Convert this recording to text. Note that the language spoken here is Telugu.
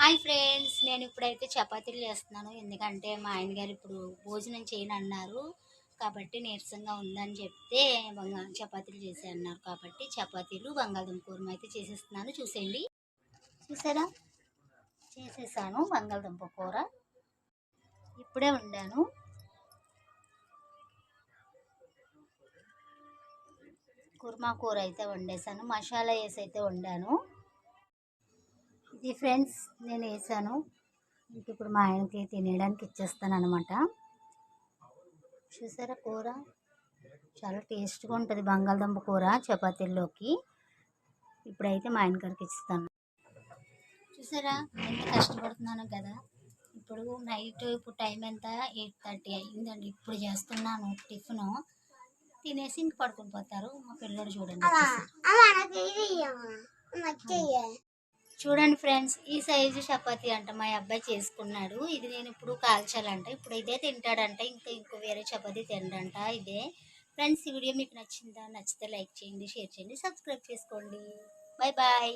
హాయ్ ఫ్రెండ్స్, నేను ఇప్పుడైతే చపాతీలు చేస్తున్నాను. ఎందుకంటే మా ఆయన గారు ఇప్పుడు భోజనం చేయను అన్నారు కాబట్టి నీరసంగా ఉందని చెప్తే చపాతీలు చేసే అన్నారు కాబట్టి చపాతీలు బంగాళదుంప కూర అయితే చేసేస్తున్నాను. చూసేయండి. చూసారా, చేసేసాను బంగాళదుంప కూర. ఇప్పుడే వండాను. కుర్మా కూర అయితే వండేసాను. మసాలా వేసి అయితే వండాను. ఇది ఫ్రెండ్స్ నేను వేసాను. ఇంక ఇప్పుడు మా ఆయనకి తినేయడానికి ఇచ్చేస్తాను అనమాట. చూసారా, కూర చాలా టేస్ట్గా ఉంటుంది బంగాళదుంప కూర చపాతీల్లోకి. ఇప్పుడైతే మా ఆయన గారికి ఇస్తాను. చూసారా ఎంత కష్టపడుతున్నాను కదా. ఇప్పుడు నైట్ ఇప్పుడు టైం ఎంత 8:30 అయిందండి. ఇప్పుడు చేస్తున్నాను టిఫిన్. తినేసి ఇంక పడుకుని పోతారు. మా పిల్లడు చూడండి. చూడండి ఫ్రెండ్స్, ఈ సైజు చపాతీ అంట మా అబ్బాయి చేసుకున్నాడు. ఇది నేను ఇప్పుడు కాల్చాలంట. ఇప్పుడు ఇదే తింటాడంట. ఇంకో వేరే చపాతీ తినడంట. ఇదే ఫ్రెండ్స్, ఈ వీడియో మీకు నచ్చిందా? నచ్చితే లైక్ చేయండి, షేర్ చేయండి, సబ్స్క్రైబ్ చేసుకోండి. Bye bye.